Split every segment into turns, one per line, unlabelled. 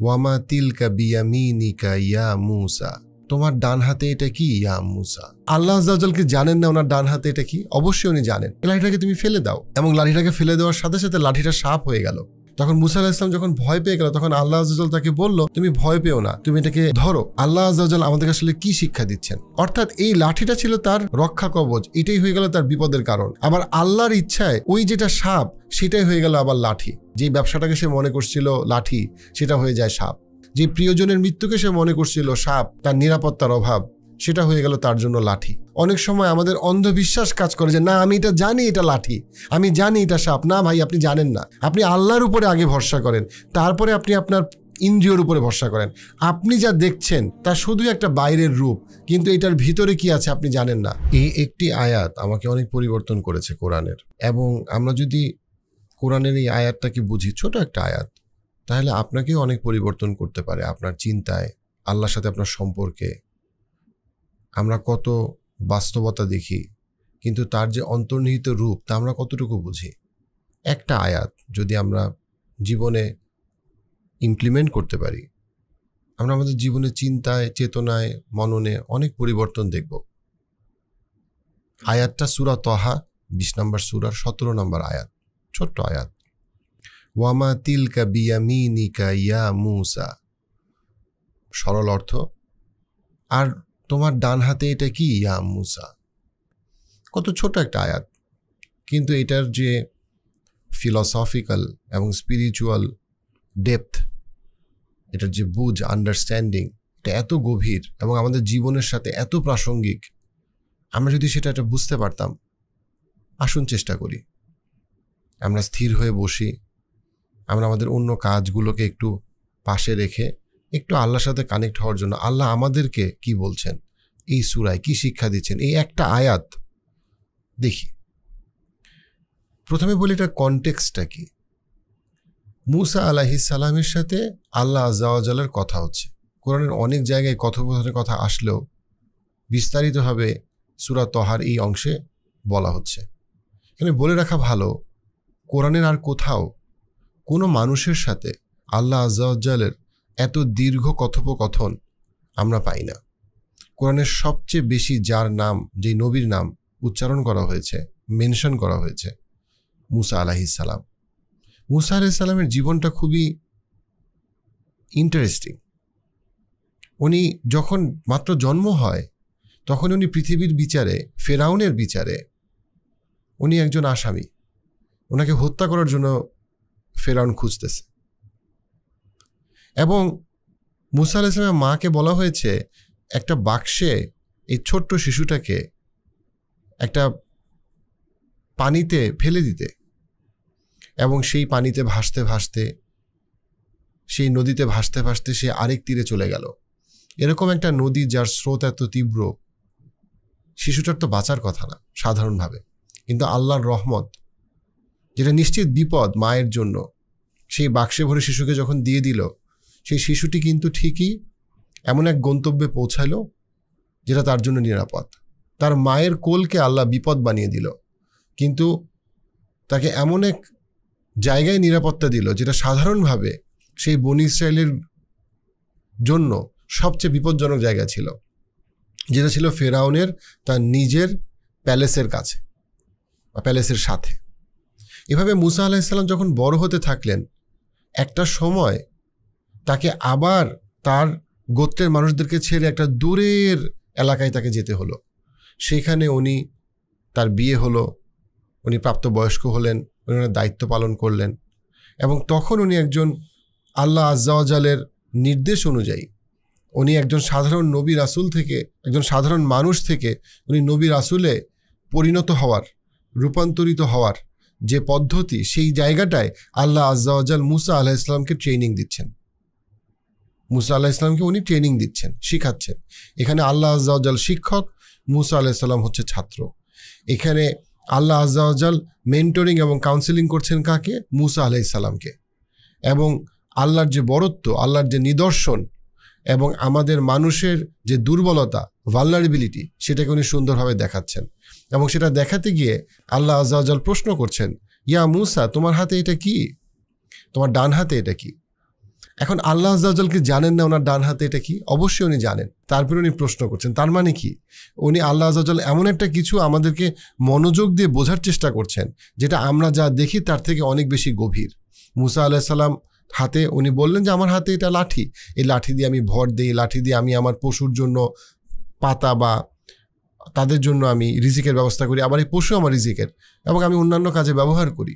ওয়ামা তিলকা বিয়ামিনিকা ইয়া মূসা, তোমার ডান হাতে এটা কি ইয়া মূসা। আল্লাহ আযজা ওয়া জাল কি জানেন না ওনার ডান হাতে এটা কি? অবশ্যই উনি জানেন। লাঠিটাকে তুমি ফেলে দাও। এবং লাঠিটাকে ফেলে দেওয়ার সাথে সাথে লাঠিটা সাপ হয়ে গেল। তখন মূসা আলাইহিস সালাম যখন ভয় পেয়ে গেল, তখন আল্লাহ আযজা ওয়া জাল তাকে বলল, তুমি ভয় পেও না, তুমি এটাকে ধরো। আল্লাহ আযজা ওয়া জাল আমাদের আসলে কি শিক্ষা দিচ্ছেন? অর্থাৎ এই লাঠিটা ছিল তার রক্ষা কবচ, এটাই হয়ে গেল তার বিপদের কারণ। আবার আল্লাহর ইচ্ছায় ওই যেটা সাপ সেটাই হয়ে গেল আবার লাঠি। যে ব্যবসাটাকে সে মনে করছিল লাঠি, সেটা হয়ে যায় সাপ। যে প্রিয়জনের মৃত্যুকে সে মনে করছিল সাপ, তার নিরাপত্তার অভাব, সেটা হয়ে গেল তার জন্য লাঠি। অনেক সময় আমাদের অন্ধবিশ্বাস কাজ করে যে না, আমি এটা জানি এটা লাঠি, আমি জানি এটা সাপ। না ভাই, আপনি জানেন না। আপনি আল্লাহর উপরে আগে ভরসা করেন, তারপরে আপনি আপনার ইন্দ্রিয়র উপরে ভরসা করেন। আপনি যা দেখছেন তা শুধু একটা বাইরের রূপ, কিন্তু এটার ভিতরে কি আছে আপনি জানেন না। এই একটি আয়াত আমাকে অনেক পরিবর্তন করেছে কোরআনের। এবং আমরা যদি কোরআনের এই আয়াতটাকে বুঝি, ছোট একটা আয়াত, তাহলে আপনাকেও অনেক পরিবর্তন করতে পারে আপনার চিন্তায়, আল্লাহর সাথে আপনার সম্পর্কে। আমরা কত বাস্তবতা দেখি, কিন্তু তার যে অন্তর্নিহিত রূপ তা আমরা কতটুকু বুঝি। একটা আয়াত যদি আমরা জীবনে ইমপ্লিমেন্ট করতে পারি, আমরা আমাদের জীবনে চিন্তায়, চেতনায়, মননে অনেক পরিবর্তন দেখব। আয়াতটা সূরা তহা 20 নম্বর সূরার 17 নম্বর আয়াত, ছোট্ট আয়াত। ওয়ামা তিলকা বিয়ামিনিকা ইয়া মূসা, সরল অর্থ, আর তোমার ডান হাতে এটা কি ইয়া মূসা। কত ছোট একটা আয়াত, কিন্তু এটার যে ফিলসফিক্যাল এবং স্পিরিচুয়াল ডেপথ, এটার যে বুঝ, আন্ডারস্ট্যান্ডিং, এটা এত গভীর এবং আমাদের জীবনের সাথে এত প্রাসঙ্গিক। আমরা যদি সেটা বুঝতে পারতাম, আসুন চেষ্টা করি। আমরা স্থির হয়ে বসি, আমরা আমাদের অন্য কাজগুলোকে একটু পাশে রেখে একটু আল্লাহর সাথে কানেক্ট হওয়ার জন্য আল্লাহ আমাদেরকে কি বলছেন, এই সূরায় কি শিক্ষা দিচ্ছেন, এই একটা আয়াত দেখি। প্রথমে বলি এটার কনটেক্সটটা কি। মূসা আলাইহিস সালামের সাথে আল্লাহ আযজা ওয়া জালের কথা হচ্ছে। কোরআনের অনেক জায়গায় কথোপকথনের কথা আসলেও বিস্তারিতভাবে সূরা তহার এই অংশে বলা হচ্ছে। এখানে বলে রাখা ভালো, কোরআনের আর কোথাও কোনো মানুষের সাথে আল্লাহ আযজা ওয়া জালের এত দীর্ঘ কথোপকথন আমরা পাই না। কোরআনের সবচেয়ে বেশি যার নাম, যেই নবীর নাম উচ্চারণ করা হয়েছে, মেনশন করা হয়েছে, মূসা আলাইহিস সালাম। মূসা আলাইহিস সালামের জীবনটা খুবই ইন্টারেস্টিং। উনি যখন মাত্র জন্ম হয়, তখন উনি পৃথিবীর বিচারে, ফেরাউনের বিচারে উনি একজন আসামি। ওনাকে হত্যা করার জন্য ফেরাউন খুঁজতেছে। এবং মূসা আলাইহিস সালামের মাকে বলা হয়েছে একটা বাক্সে এই ছোট্ট শিশুটাকে একটা পানিতে ফেলে দিতে, এবং সেই পানিতে ভাসতে ভাসতে, সেই নদীতে ভাসতে ভাসতে সে আরেক তীরে চলে গেল। এরকম একটা নদী যার স্রোত এত তীব্র, শিশুটার তো বাঁচার কথা না সাধারণভাবে, কিন্তু আল্লাহর রহমত, যেটা নিশ্চিত বিপদ মায়ের জন্য, সেই বাক্সে ভরে শিশুকে যখন দিয়ে দিল, সেই শিশুটি কিন্তু ঠিকই এমন এক গন্তব্যে পৌঁছালো যেটা তার জন্য নিরাপদ। তার মায়ের কোলকে আল্লাহ বিপদ বানিয়ে দিল, কিন্তু তাকে এমন এক জায়গায় নিরাপত্তা দিল যেটা সাধারণভাবে সেই বনী ইসরায়েলের জন্য সবচেয়ে বিপজ্জনক জায়গা ছিল, যেটা ছিল ফেরাউনের তার নিজের প্যালেসের কাছে বা প্যালেসের সাথে। এভাবে মূসা আলাইহিস সালাম যখন বড় হতে থাকলেন, একটা সময় তাকে আবার তার গোত্রের মানুষদেরকে ছেড়ে একটা দূরের এলাকায় তাকে যেতে হলো। সেখানে উনি, তার বিয়ে হলো, উনি প্রাপ্তবয়স্ক হলেন, উনি ওনার দায়িত্ব পালন করলেন, এবং তখন উনি একজন আল্লাহ আযজা ওয়া জালের নির্দেশ অনুযায়ী উনি একজন সাধারণ নবী রাসূল থেকে, একজন সাধারণ মানুষ থেকে উনি নবী রাসূলে পরিণত হওয়ার, রূপান্তরিত হওয়ার যে পদ্ধতি, সেই জায়গাটায় আল্লাহ আযজা ওয়া জাল মূসা আলাইহিস সালামকে ট্রেনিং দিচ্ছেন। মূসা আলাইহিস সালামকে উনি ট্রেনিং দিচ্ছেন, শিখাচ্ছেন। এখানে আল্লাহ আযজা ওয়া জাল শিক্ষক, মূসা আলাইহিস সালাম হচ্ছে ছাত্র। এখানে আল্লাহ আযজা ওয়া জাল মেন্টরিং এবং কাউন্সেলিং করছেন কাকে? মূসা আলাইহিস সালামকে। এবং আল্লাহর যে বরত্ব, আল্লাহর যে নিদর্শন এবং আমাদের মানুষের যে দুর্বলতা, ভালনারেবিলিটি, সেটাকে উনি সুন্দরভাবে দেখাচ্ছেন। এবং সেটা দেখাতে গিয়ে আল্লাহ আযজা ওয়া জাল প্রশ্ন করছেন, ইয়া মূসা, তোমার হাতে এটা কি? তোমার ডান হাতে এটা কি? এখন আল্লাহ আযজা ওয়া জাল কি জানেন না ওনার ডান হাতে এটা কি? অবশ্যই উনি জানেন, তারপরে উনি প্রশ্ন করছেন। তার মানে কি? উনি আল্লাহ আযজা ওয়া জাল এমন একটা কিছু আমাদেরকে মনোযোগ দিয়ে বোঝার চেষ্টা করছেন যেটা আমরা যা দেখি তার থেকে অনেক বেশি গভীর। মুসা আলাইহিস সালাম হাতে উনি বললেন যে আমার হাতে এটা লাঠি, এই লাঠি দিয়ে আমি ভর দিই, লাঠি দিয়ে আমি আমার পশুর জন্য পাতা বা তাদের জন্য আমি রিজিকের ব্যবস্থা করি, আবার এই পশু আমার রিজিকের, এবং আমি অন্যান্য কাজে ব্যবহার করি।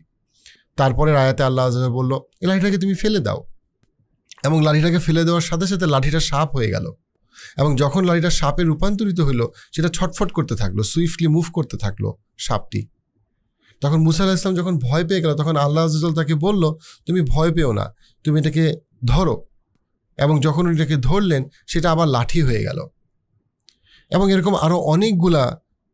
তারপরে আয়াতে আল্লাহ আযজা ওয়া জাল বলল এই লাঠিটাকে তুমি ফেলে দাও, এবং লাঠিটাকে ফেলে দেওয়ার সাথে সাথে লাঠিটা সাপ হয়ে গেল, এবং যখন লাঠিটা সাপে রূপান্তরিত হলো সেটা ছটফট করতে থাকলো, সুইফটলি মুভ করতে থাকলো সাপটি। তখন মুসা আলাইহিস সালাম যখন ভয় পেয়ে গেল তখন আল্লাহ আযজা ওয়া জাল তাকে বলল তুমি ভয় পেও না, তুমি এটাকে ধরো, এবং যখন উনি এটাকে ধরলেন সেটা আবার লাঠি হয়ে গেল। এবং এরকম আরও অনেকগুলা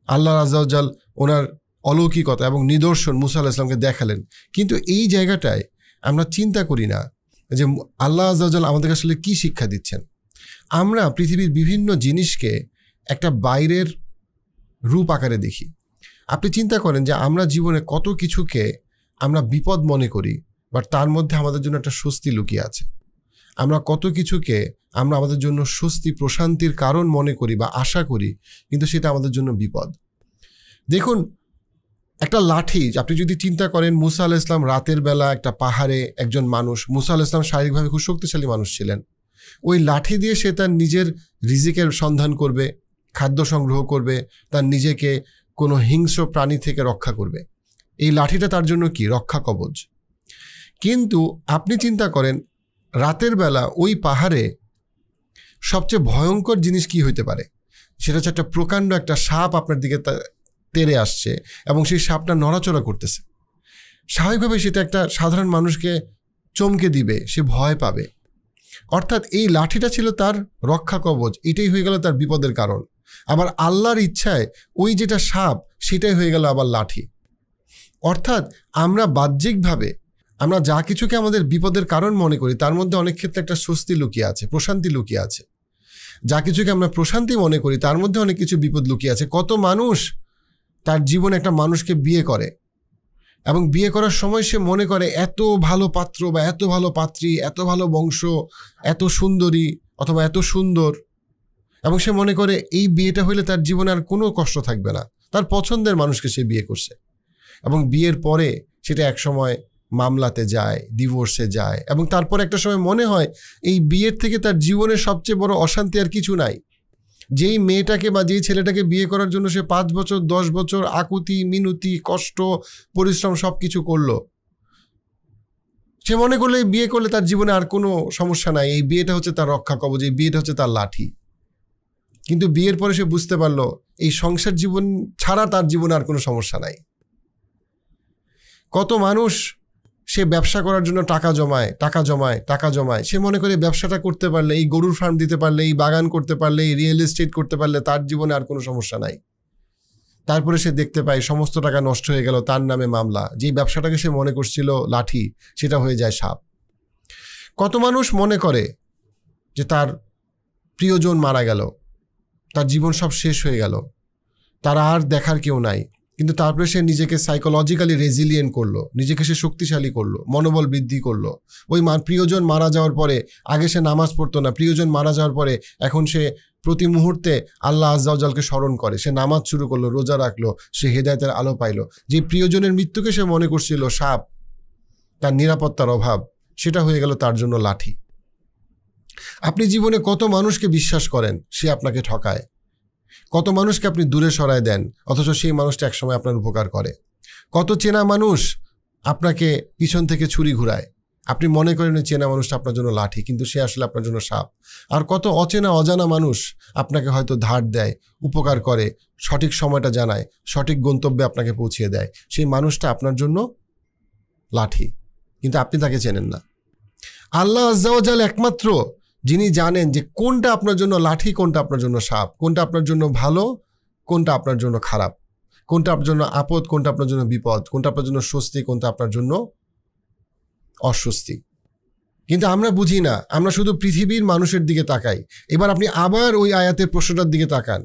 আল্লাহ আযজা ওয়া জাল ওনার অলৌকিকতা এবং নিদর্শন মুসা আলাইহিস সালামকে দেখালেন। কিন্তু এই জায়গাটায় আমরা চিন্তা করি না যে আল্লাহ আযজা ওয়া জাল আমাদের আসলে কি শিক্ষা দিচ্ছেন। আমরা পৃথিবীর বিভিন্ন জিনিসকে একটা বাইরের রূপ আকারে দেখি। আপনি চিন্তা করেন যে আমরা জীবনে কত কিছুকে আমরা বিপদ মনে করি, বাট তার মধ্যে আমাদের জন্য একটা স্বস্তি লুকিয়ে আছে। আমরা কত কিছুকে আমরা আমাদের জন্য স্বস্তি প্রশান্তির কারণ মনে করি বা আশা করি, কিন্তু সেটা আমাদের জন্য বিপদ। দেখুন, একটা লাঠি, আপনি যদি চিন্তা করেন মুসা আলাইহিস সালাম রাতের বেলা একটা পাহাড়ে একজন মানুষ, মুসা আলাইহিস সালাম শারীরিকভাবে খুব শক্তিশালী মানুষ ছিলেন, ওই লাঠি দিয়ে সে তার নিজের রিজিকের সন্ধান করবে, খাদ্য সংগ্রহ করবে, তার নিজেকে কোনো হিংস্র প্রাণী থেকে রক্ষা করবে। এই লাঠিটা তার জন্য কি? রক্ষা কবচ। কিন্তু আপনি চিন্তা করেন রাতের বেলা ওই পাহাড়ে সবচেয়ে ভয়ঙ্কর জিনিস কি হইতে পারে? সেটা হচ্ছে একটা প্রকাণ্ড একটা সাপ আপনার দিকে তেড়ে আসছে এবং সেই সাপটা নড়াচড়া করতেছে। স্বাভাবিকভাবে সেটা একটা সাধারণ মানুষকে চমকে দিবে, সে ভয় পাবে। অর্থাৎ এই লাঠিটা ছিল তার রক্ষা কবচ, এটাই হয়ে গেল তার বিপদের কারণ। আবার আল্লাহর ইচ্ছায় ওই যেটা সাপ সেটাই হয়ে গেল আবার লাঠি। অর্থাৎ আমরা বাহ্যিকভাবে আমরা যা কিছুকে আমাদের বিপদের কারণ মনে করি তার মধ্যে অনেক ক্ষেত্রে একটা স্বস্তি লুকিয়ে আছে, প্রশান্তি লুকিয়ে আছে। যা কিছুকে আমরা প্রশান্তি মনে করি তার মধ্যে অনেক কিছু বিপদ লুকিয়ে আছে। কত মানুষ তার জীবনে একটা মানুষকে বিয়ে করে এবং বিয়ে করার সময় সে মনে করে এত ভালো পাত্র বা এত ভালো পাত্রী, এত ভালো বংশ, এত সুন্দরী অথবা এত সুন্দর, এবং সে মনে করে এই বিয়েটা হইলে তার জীবনে আর কোনো কষ্ট থাকবে না। তার পছন্দের মানুষকে সে বিয়ে করছে, এবং বিয়ের পরে সেটা এক সময় মামলাতে যায়, ডিভোর্সে যায়, এবং তারপর একটা সময় মনে হয় এই বিয়ের থেকে তার জীবনের সবচেয়ে বড় অশান্তি আর কিছু নাই। যেই মেয়েটাকে বা যেই ছেলেটাকে বিয়ে করার জন্য সে 5 বছর 10 বছর আকুতি মিনতি কষ্ট পরিশ্রম সব কিছু করলো, সে মনে করলে এই বিয়ে করলে তার জীবনে আর কোনো সমস্যা নাই, এই বিয়েটা হচ্ছে তার রক্ষা কবচ, এই বিয়েটা হচ্ছে তার লাঠি। কিন্তু বিয়ের পরে সে বুঝতে পারলো এই সংসার জীবন ছাড়া তার জীবনে আর কোনো সমস্যা নাই। কত মানুষ সে ব্যবসা করার জন্য টাকা জমায় টাকা জমায় টাকা জমায়, সে মনে করে ব্যবসাটা করতে পারলে, এই গরুর ফার্ম দিতে পারলে, এই বাগান করতে পারলে, এই রিয়েল এস্টেট করতে পারলে তার জীবনে আর কোনো সমস্যা নাই। তারপরে সে দেখতে পায় সমস্ত টাকা নষ্ট হয়ে গেল, তার নামে মামলা। যেই ব্যবসাটাকে সে মনে করছিল লাঠি সেটা হয়ে যায় সাপ। কত মানুষ মনে করে যে তার প্রিয়জন মারা গেল, তার জীবন সব শেষ হয়ে গেল, তার আর দেখার কেউ নাই, কিন্তু তারপরে সে নিজেকে সাইকোলজিক্যালি রেজিলিয়েন্ট করলো, নিজেকে সে শক্তিশালী করলো, মনোবল বৃদ্ধি করলো। ওই প্রিয়জন মারা যাওয়ার পরে আগে সে নামাজ পড়তো না, প্রিয়জন মারা যাওয়ার পরে এখন সে প্রতি মুহূর্তে আল্লাহ আযজা ওয়া জালকে স্মরণ করে, সে নামাজ শুরু করলো, রোজা রাখলো, সে হেদায়েতের আলো পাইলো। যে প্রিয়জনের মৃত্যুকে সে মনে করছিল সাপ, তার নিরাপত্তার অভাব, সেটা হয়ে গেল তার জন্য লাঠি। আপনি জীবনে কত মানুষকে বিশ্বাস করেন, সে আপনাকে ঠকায়। কত মানুষকে আপনি দূরে সরায় দেন, অথচ সেই মানুষটা একসময় আপনার উপকার করে। কত চেনা মানুষ আপনাকে পিছন থেকে ছুরি ঘুরায়, আপনি মনে করেন চেনা মানুষটা আপনার জন্য লাঠি, কিন্তু সে আসলে আপনার জন্য সাপ। আর কত অচেনা অজানা মানুষ আপনাকে হয়তো ধার দেয়, উপকার করে, সঠিক সময়টা জানায়, সঠিক গন্তব্যে আপনাকে পৌঁছিয়ে দেয়, সেই মানুষটা আপনার জন্য লাঠি, কিন্তু আপনি তাকে চেনেন না। আল্লাহ আযজা ওয়া জাল একমাত্র যিনি জানেন যে কোনটা আপনার জন্য লাঠি, কোনটা আপনার জন্য সাপ, কোনটা আপনার জন্য ভালো, কোনটা আপনার জন্য খারাপ, কোনটা আপনার জন্য আপদ, কোনটা আপনার জন্য বিপদ, কোনটা আপনার জন্য স্বস্তি, কোনটা আপনার জন্য অস্বস্তি। কিন্তু আমরা বুঝি না, আমরা শুধু পৃথিবীর মানুষের দিকে তাকাই। এবার আপনি আবার ওই আয়াতের প্রশ্নটার দিকে তাকান,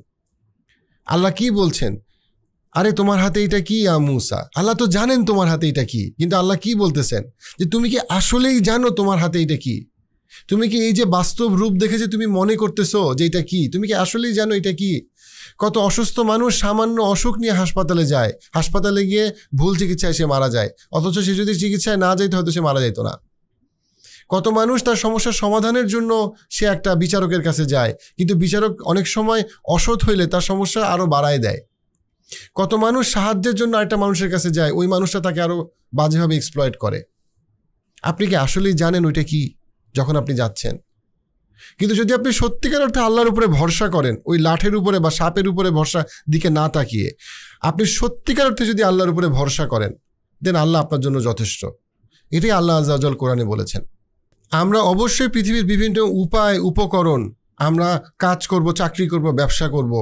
আল্লাহ কি বলছেন? আরে তোমার হাতে এটা কি ইয়া মূসা? আল্লাহ তো জানেন তোমার হাতে এটা কি, কিন্তু আল্লাহ কি বলতেছেন যে তুমি কি আসলেই জানো তোমার হাতে এটা কি? তুমি কি এই যে বাস্তব রূপ দেখে যে তুমি মনে করতেছো যে এটা কি, তুমি কি আসলেই জানো এটা কি? কত অসুস্থ মানুষ সামান্য অসুখ নিয়ে হাসপাতালে যায়, হাসপাতালে গিয়ে ভুল চিকিৎসায় সে মারা যায়, অথচ সে যদি চিকিৎসায় না যাইতো হয়তো সে মারা যাইতো না। কত মানুষ তার সমস্যার সমাধানের জন্য সে একটা বিচারকের কাছে যায়, কিন্তু বিচারক অনেক সময় অসৎ হইলে তার সমস্যা আরো বাড়ায় দেয়। কত মানুষ সাহায্যের জন্য একটা মানুষের কাছে যায়, ওই মানুষটা তাকে আরো বাজেভাবে এক্সপ্লয়েট করে। আপনি কি আসলেই জানেন ওইটা কি যখন আপনি যাচ্ছেন? কিন্তু যদি আপনি সত্যিকার অর্থে আল্লাহর উপরে ভরসা করেন, ওই লাঠের উপরে বা সাপের উপরে ভরসা দিকে না তাকিয়ে আপনি সত্যিকার অর্থে যদি আল্লাহর উপরে ভরসা করেন, দেন আল্লাহ আপনার জন্য যথেষ্ট। এটাই আল্লাহ আযজা ওয়া জাল কোরআনে বলেছেন। আমরা অবশ্যই পৃথিবীর বিভিন্ন উপায় উপকরণ, আমরা কাজ করব, চাকরি করব, ব্যবসা করব,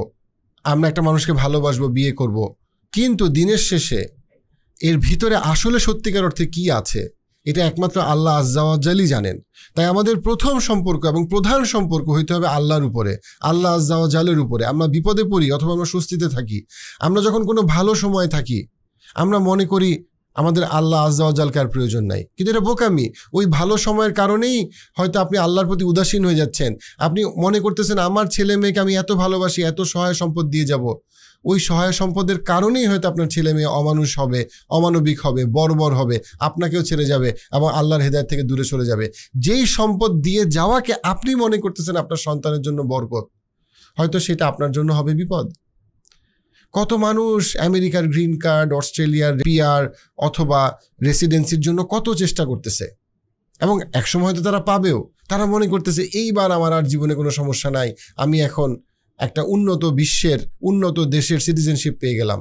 আমরা একটা মানুষকে ভালোবাসবো, বিয়ে করব, কিন্তু দিনের শেষে এর ভিতরে আসলে সত্যিকার অর্থে কি আছে এটা একমাত্র আল্লাহ আযজা ওয়া জালই জানেন। তাই আমাদের প্রথম সম্পর্ক এবং প্রধান সম্পর্ক হইতে হবে আল্লাহর উপরে, আল্লাহ আযজা ওয়া জালের উপরে। আমরা বিপদে পড়ি অথবা আমরা স্বস্তিতে থাকি, আমরা যখন কোনো ভালো সময় থাকি, আমরা মনে করি আমাদের আল্লাহ আযজা ওয়া জালকে আর প্রয়োজন নাই, কিন্তু এটা বোকামি। ওই ভালো সময়ের কারণেই হয়তো আপনি আল্লাহর প্রতি উদাসীন হয়ে যাচ্ছেন। আপনি মনে করতেছেন আমার ছেলে মেয়েকে আমি এত ভালোবাসি, এত সহায় সম্পদ দিয়ে যাব। ওই সহায় সম্পদের কারণেই হয়তো আপনার ছেলে মেয়ে অমানুষ হবে, অমানবিক হবে, বর্বর হবে, আপনাকেও ছেড়ে যাবে এবং আল্লাহর হেদায়েত থেকে দূরে সরে যাবে। যেই সম্পদ দিয়ে যাওয়াকে আপনি মনে করতেছেন আপনার সন্তানের জন্য বরকত, হয়তো সেটা আপনার জন্য হবে বিপদ। কত মানুষ আমেরিকার গ্রিন কার্ড, অস্ট্রেলিয়ার পিআর অথবা রেসিডেন্সির জন্য কত চেষ্টা করতেছে এবং একসময় হয়তো তারা পাবেও। তারা মনে করতেছে এইবার আমার আর জীবনে কোনো সমস্যা নাই, আমি এখন একটা উন্নত বিশ্বের, উন্নত দেশের সিটিজেনশিপ পেয়ে গেলাম।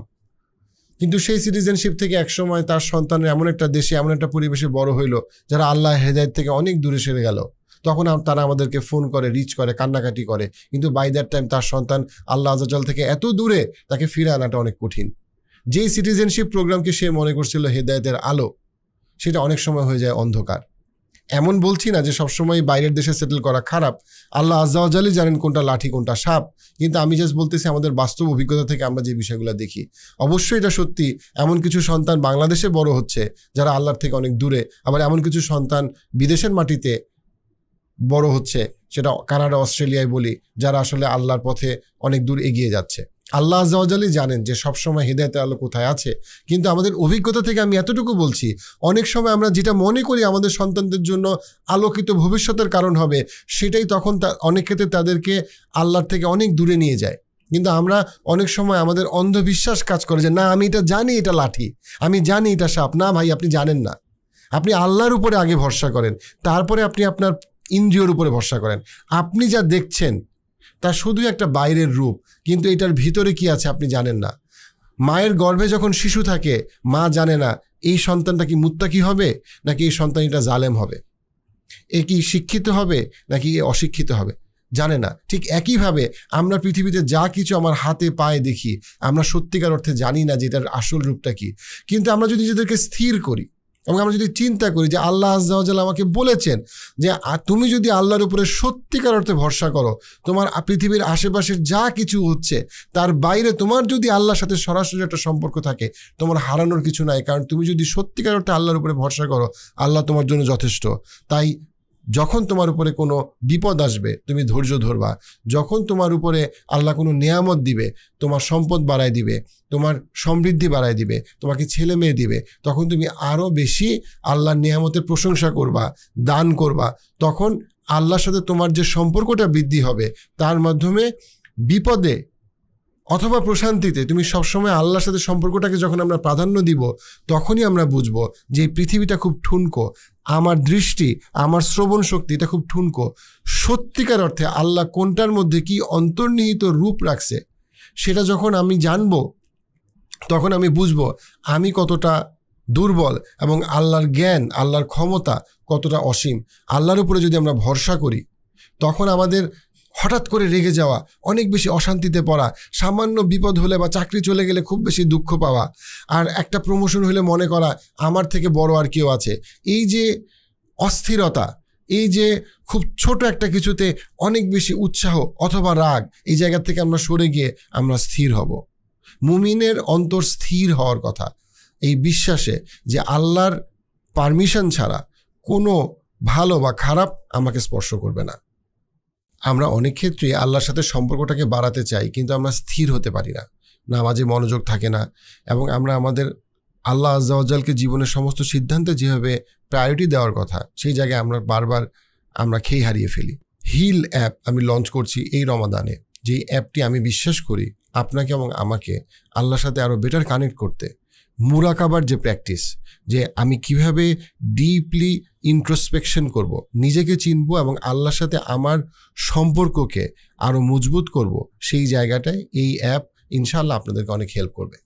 কিন্তু সেই সিটিজেনশিপ থেকে একসময় তার সন্তানের এমন একটা দেশে, এমন একটা পরিবেশে বড় হইলো যারা আল্লাহ হেদায়েত থেকে অনেক দূরে সরে গেল। তখন তারা আমাদেরকে ফোন করে, রিচ করে, কান্নাকাটি করে, কিন্তু বাই দ্যাট টাইম তার সন্তান আল্লাহ আযজা ওয়া জাল থেকে এত দূরে, তাকে ফিরে আনাটা অনেক কঠিন। যেই সিটিজেনশিপ প্রোগ্রামকে সে মনে করছিল হেদায়েতের আলো, সেটা অনেক সময় হয়ে যায় অন্ধকার। এমন বলছি না যে সবসময় বাইরের দেশে সেটেল করা খারাপ, আল্লাহ আযজা ওয়া জালই জানেন কোনটা লাঠি কোনটা সাপ, কিন্তু আমি জাস্ট বলতেছি আমাদের বাস্তব অভিজ্ঞতা থেকে আমরা যে বিষয়গুলো দেখি। অবশ্যই এটা সত্যি, এমন কিছু সন্তান বাংলাদেশে বড় হচ্ছে যারা আল্লাহর থেকে অনেক দূরে, আবার এমন কিছু সন্তান বিদেশের মাটিতে বড় হচ্ছে, সেটা কানাডা, অস্ট্রেলিয়ায় বলি, যারা আসলে আল্লাহর পথে অনেক দূর এগিয়ে যাচ্ছে। আল্লাহ আযজা ওয়া জালই জানেন যে সবসময় হেদায়েতের আলো কোথায় আছে। কিন্তু আমাদের অভিজ্ঞতা থেকে আমি এতটুকু বলছি, অনেক সময় আমরা যেটা মনে করি আমাদের সন্তানদের জন্য আলোকিত ভবিষ্যতের কারণ হবে, সেটাই তখন অনেক ক্ষেত্রে তাদেরকে আল্লাহর থেকে অনেক দূরে নিয়ে যায়। কিন্তু আমরা অনেক সময় আমাদের অন্ধবিশ্বাস কাজ করে যে না, আমি এটা জানি এটা লাঠি, আমি জানি এটা সাপ। না ভাই, আপনি জানেন না। আপনি আল্লাহর উপরে আগে ভরসা করেন, তারপরে আপনি আপনার ইন্দ্রিয়র উপরে ভরসা করেন। আপনি যা দেখছেন তা শুধু একটা বাইরের রূপ, কিন্তু এটার ভিতরে কি আছে আপনি জানেন না। মায়ের গর্ভে যখন শিশু থাকে, মা জানে না এই সন্তানটা কি মুত্তাকি হবে নাকি এই সন্তানটা জালেম হবে, এ কি শিক্ষিত হবে নাকি এ অশিক্ষিত হবে, জানে না। ঠিক একইভাবে আমরা পৃথিবীতে যা কিছু আমার হাতে পায়ে দেখি, আমরা সত্যিকার অর্থে জানি না যে এটার আসল রূপটা কি। কিন্তু আমরা যদি নিজেদেরকে স্থির করি এবং আমরা যদি চিন্তা করি যে আল্লাহ আযজা ওয়া জাল আমাকে বলেছেন যে তুমি যদি আল্লাহর উপরে সত্যিকার অর্থে ভরসা করো, তোমার পৃথিবীর আশেপাশের যা কিছু হচ্ছে তার বাইরে তোমার যদি আল্লাহর সাথে সরাসরি একটা সম্পর্ক থাকে, তোমার হারানোর কিছু নাই। কারণ তুমি যদি সত্যিকার অর্থে আল্লাহর উপরে ভরসা করো, আল্লাহ তোমার জন্য যথেষ্ট। তাই যখন তোমার উপরে কোনো বিপদ আসবে তুমি ধৈর্য ধরবা। যখন তোমার উপরে আল্লাহ কোনো নেয়ামত দিবে, তোমার সম্পদ বাড়ায় দিবে, তোমার সমৃদ্ধি বাড়ায় দিবে, তোমাকে ছেলে মেয়ে দিবে, তখন তুমি আরও বেশি আল্লাহর নেয়ামতের প্রশংসা করবা, দান করবা। তখন আল্লাহর সাথে তোমার যে সম্পর্কটা বৃদ্ধি হবে, তার মাধ্যমে বিপদে অথবা প্রশান্তিতে তুমি সবসময় আল্লাহর সাথে সম্পর্কটাকে যখন আমরা প্রাধান্য দিব, তখনই আমরা বুঝবো যে এই পৃথিবীটা খুব ঠুনকো, আমার দৃষ্টি, আমার শ্রবণ শক্তি এটা খুব ঠুনকো। সত্যিকার অর্থে আল্লাহ কোনটার মধ্যে কি অন্তর্নিহিত রূপ রাখছে, সেটা যখন আমি জানবো, তখন আমি বুঝবো আমি কতটা দুর্বল এবং আল্লাহর জ্ঞান, আল্লাহর ক্ষমতা কতটা অসীম। আল্লাহর উপরে যদি আমরা ভরসা করি, তখন আমাদের হঠাৎ করে রেগে যাওয়া, অনেক বেশি অশান্তিতে পড়া, সামান্য বিপদ হলে বা চাকরি চলে গেলে খুব বেশি দুঃখ পাওয়া, আর একটা প্রমোশন হলে মনে করা আমার থেকে বড় আর কেউ আছে, এই যে অস্থিরতা, এই যে খুব ছোট একটা কিছুতে অনেক বেশি উৎসাহ অথবা রাগ, এই জায়গা থেকে আমরা সরে গিয়ে আমরা স্থির হব। মুমিনের অন্তর স্থির হওয়ার কথা এই বিশ্বাসে যে আল্লাহর পারমিশন ছাড়া কোনো ভালো বা খারাপ আমাকে স্পর্শ করবে না। আমরা অনেক ক্ষেত্রেই আল্লাহর সাথে সম্পর্কটাকে বাড়াতে চাই, কিন্তু আমরা স্থির হতে পারি না, নামাজে মনোযোগ থাকে না, এবং আমরা আমাদের আল্লাহ আজ্জা ওয়াজালকে জীবনের সমস্ত সিদ্ধান্তে যেভাবে প্রায়োরিটি দেওয়ার কথা সেই জায়গায় আমরা বারবার খেই হারিয়ে ফেলি। হিল অ্যাপ আমি লঞ্চ করছি এই রমাদানে, যেই অ্যাপটি আমি বিশ্বাস করি আপনাকে এবং আমাকে আল্লাহর সাথে আরও বেটার কানেক্ট করতে, মুরাকাবার যে প্র্যাকটিস, যে আমি কিভাবে ডিপলি ইন্ট্রোস্পেকশন করব, নিজেকে চিনব এবং আল্লাহর সাথে আমার সম্পর্ককে আরও মজবুত করব, সেই জায়গাটায় এই অ্যাপ ইনশাআল্লাহ আপনাদেরকে অনেক হেল্প করবে।